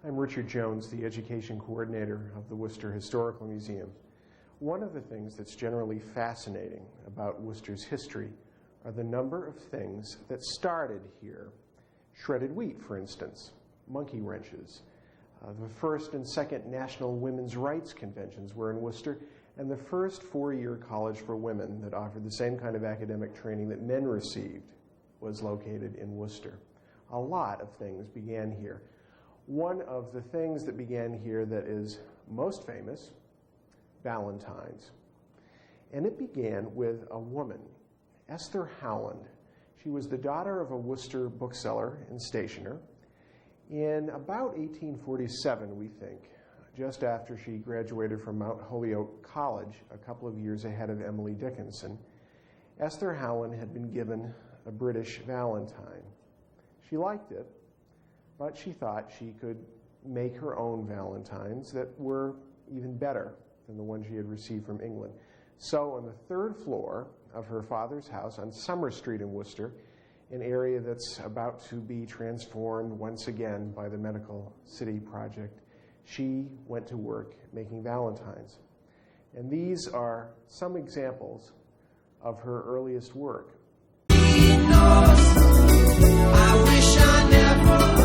I'm Richard Jones, the Education Coordinator of the Worcester Historical Museum. One of the things that's generally fascinating about Worcester's history are the number of things that started here. Shredded wheat, for instance, monkey wrenches. The first and second National Women's Rights Conventions were in Worcester, and the first four-year college for women that offered the same kind of academic training that men received was located in Worcester. A lot of things began here. One of the things that began here that is most famous, Valentines. And it began with a woman, Esther Howland. She was the daughter of a Worcester bookseller and stationer. In about 1847, we think, just after she graduated from Mount Holyoke College, a couple of years ahead of Emily Dickinson, Esther Howland had been given a British Valentine. She liked it, but she thought she could make her own Valentines that were even better than the one she had received from England. So on the third floor of her father's house on Summer Street in Worcester, an area that's about to be transformed once again by the Medical City Project, she went to work making Valentines. And these are some examples of her earliest work. I wish I never.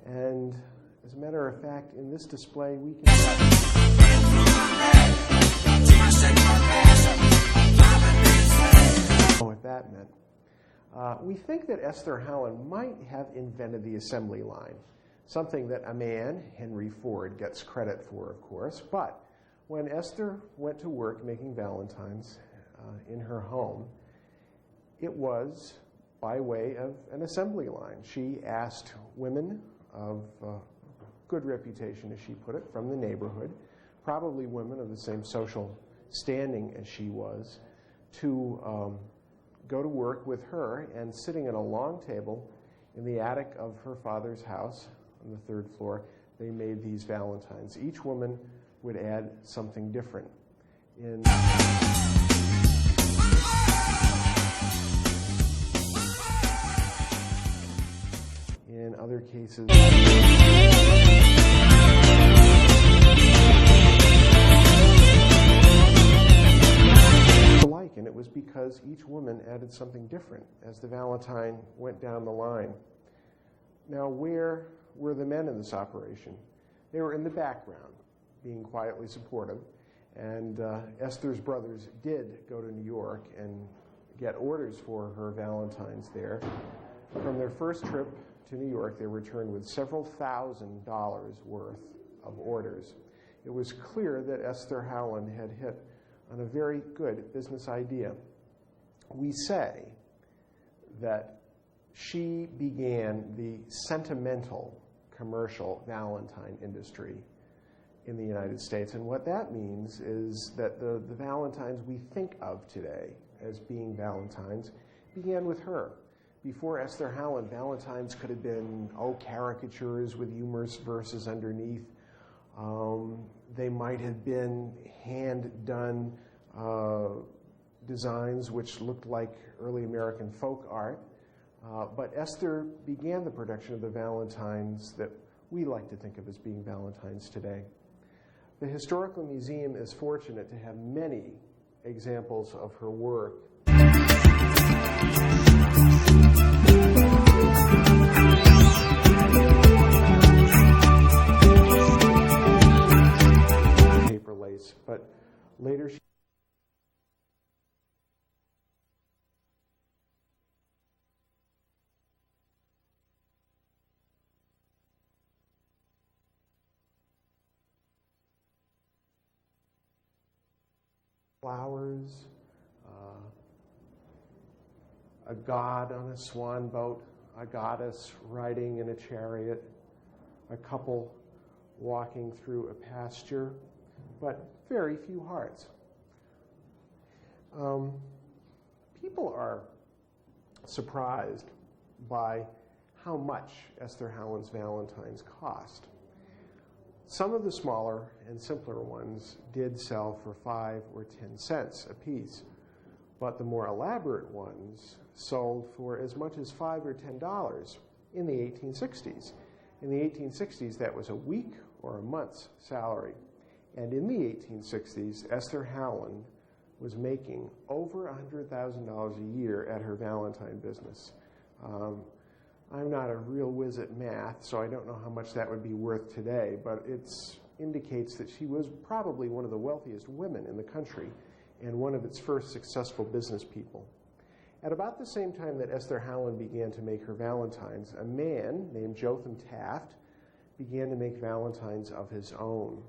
And as a matter of fact, in this display, we can what that meant. We think that Esther Howland might have invented the assembly line, something that a man, Henry Ford, gets credit for, of course. But when Esther went to work making Valentines in her home, it was by way of an assembly line. She asked women of good reputation, as she put it, from the neighborhood, probably women of the same social standing as she was, to go to work with her, and sitting at a long table in the attic of her father's house on the third floor, they made these Valentines. Each woman would add something different. In other cases, alike, and it was because each woman added something different as the Valentine went down the line. Now, where were the men in this operation? They were in the background, being quietly supportive, and Esther's brothers did go to New York and get orders for her Valentines there. From their first trip to New York, they returned with several $1,000s worth of orders. It was clear that Esther Howland had hit on a very good business idea. We say that she began the sentimental commercial Valentine industry in the United States. And what that means is that the Valentines we think of today as being Valentines began with her. Before Esther Howland, Valentines could have been, caricatures with humorous verses underneath. They might have been hand-done designs which looked like early American folk art. But Esther began the production of the Valentines that we like to think of as being Valentines today. The Historical Museum is fortunate to have many examples of her work. Paper lace, but later she flowers, a god on a swan boat, a goddess riding in a chariot, a couple walking through a pasture, but very few hearts. People are surprised by how much Esther Howland's Valentines cost. Some of the smaller and simpler ones did sell for 5 or 10 cents a piece, but the more elaborate ones sold for as much as $5 or $10 in the 1860s. In the 1860s, that was a week or a month's salary. And in the 1860s, Esther Howland was making over $100,000 a year at her Valentine business. I'm not a real whiz at math, so I don't know how much that would be worth today, but it indicates that she was probably one of the wealthiest women in the country and one of its first successful business people. At about the same time that Esther Howland began to make her Valentines, a man named Jotham Taft began to make Valentines of his own.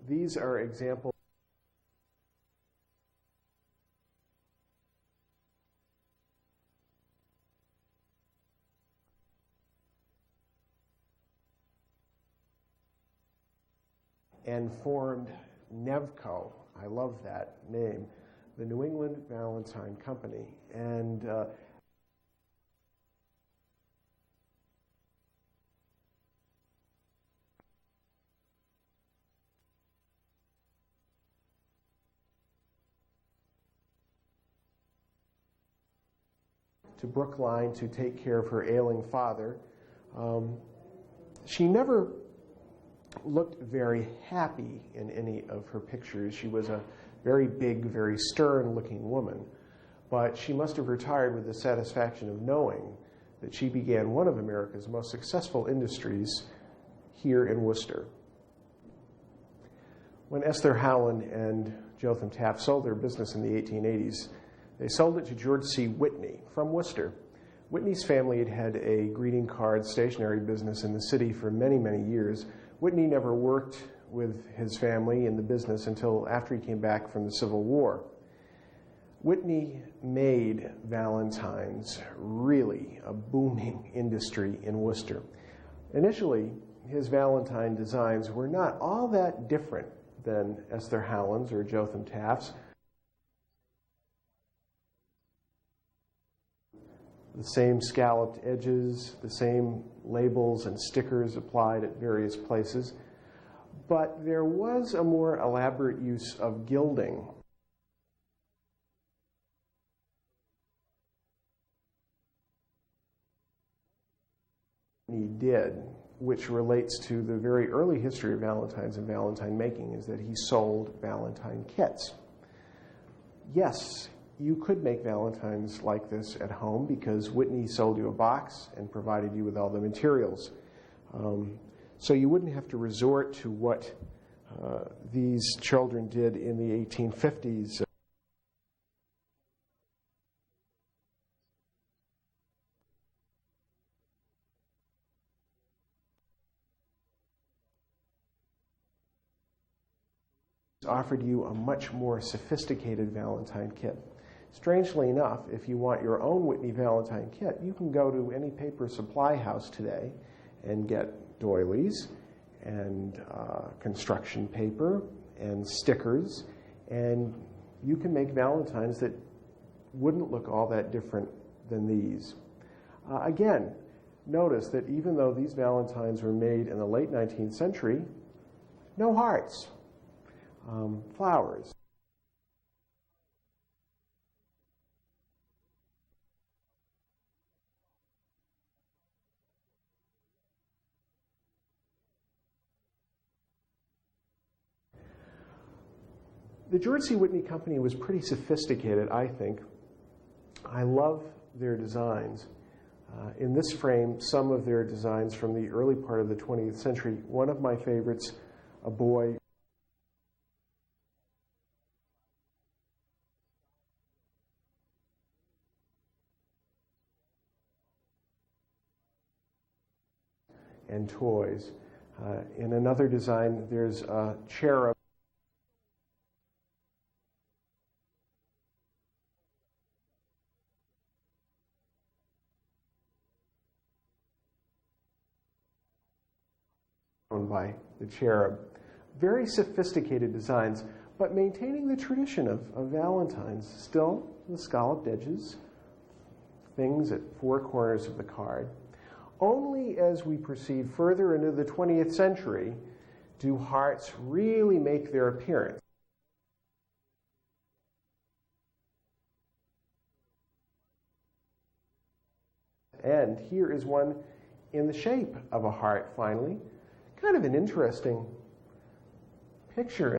These are examples and formed Nevco. I love that name, the New England Valentine Company. And to Brookline to take care of her ailing father. She never looked very happy in any of her pictures. She was a very big, very stern-looking woman, but she must have retired with the satisfaction of knowing that she began one of America's most successful industries here in Worcester. When Esther Howland and Jotham Taft sold their business in the 1880s, they sold it to George C. Whitney from Worcester. Whitney's family had had a greeting card stationery business in the city for many, many years. Whitney never worked with his family in the business until after he came back from the Civil War. Whitney made Valentines really a booming industry in Worcester. Initially, his Valentine designs were not all that different than Esther Howland's or Jotham Taft's. The same scalloped edges, the same labels and stickers applied at various places. But there was a more elaborate use of gilding. He did, which relates to the very early history of Valentines and Valentine making, is that he sold Valentine Kits. Yes, you could make Valentines like this at home because Whitney sold you a box and provided you with all the materials. So you wouldn't have to resort to what these children did in the 1850s. Offered you a much more sophisticated Valentine kit. Strangely enough, if you want your own Whitney Valentine kit, you can go to any paper supply house today and get doilies and construction paper and stickers, and you can make Valentines that wouldn't look all that different than these. Again, notice that even though these Valentines were made in the late 19th century, no hearts, flowers. The George C. Whitney Company was pretty sophisticated, I think. I love their designs. In this frame, some of their designs from the early part of the 20th century. One of my favorites, a boy and toys. In another design, there's a cherub by the cherub. Very sophisticated designs, but maintaining the tradition of Valentines. Still, the scalloped edges, things at 4 corners of the card. only as we proceed further into the 20th century do hearts really make their appearance. And here is one in the shape of a heart, finally. Kind of an interesting picture.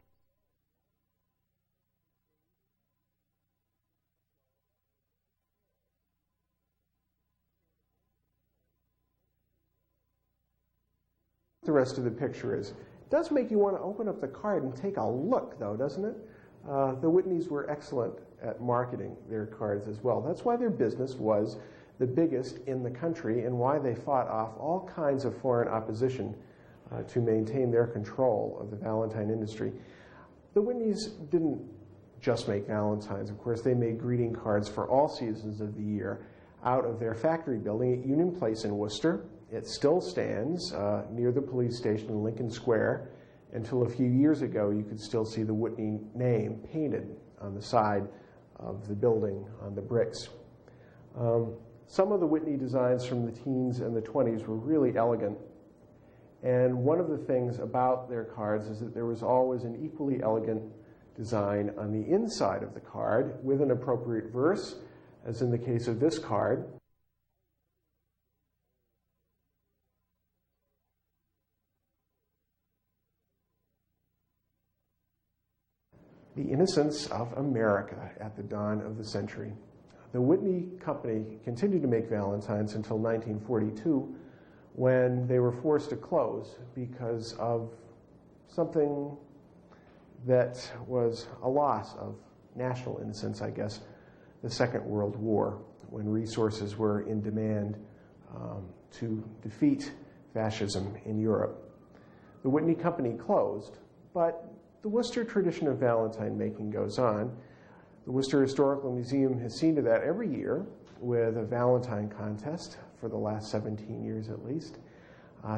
The rest of the picture is. It does make you want to open up the card and take a look, though, doesn't it? The Whitneys were excellent at marketing their cards as well. That's why their business was the biggest in the country and why they fought off all kinds of foreign opposition to maintain their control of the Valentine industry. The Whitneys didn't just make Valentines, of course. They made greeting cards for all seasons of the year out of their factory building at Union Place in Worcester. It still stands near the police station in Lincoln Square. Until a few years ago, you could still see the Whitney name painted on the side of the building on the bricks. Some of the Whitney designs from the teens and the 20s were really elegant. And one of the things about their cards is that there was always an equally elegant design on the inside of the card with an appropriate verse, as in the case of this card. The innocence of America at the dawn of the century. The Whitney Company continued to make Valentines until 1942, when they were forced to close because of something that was a loss of national innocence, I guess, the Second World War, when resources were in demand to defeat fascism in Europe. The Whitney Company closed, but the Worcester tradition of Valentine making goes on. The Worcester Historical Museum has seen to that every year with a Valentine Contest for the last 17 years at least.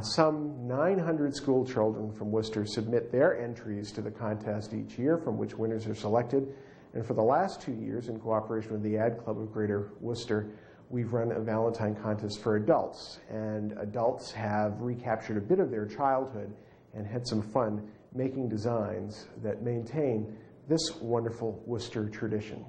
Some 900 school children from Worcester submit their entries to the contest each year, from which winners are selected. And for the last 2 years, in cooperation with the Ad Club of Greater Worcester, we've run a Valentine Contest for adults. And adults have recaptured a bit of their childhood and had some fun making designs that maintain this wonderful Worcester tradition.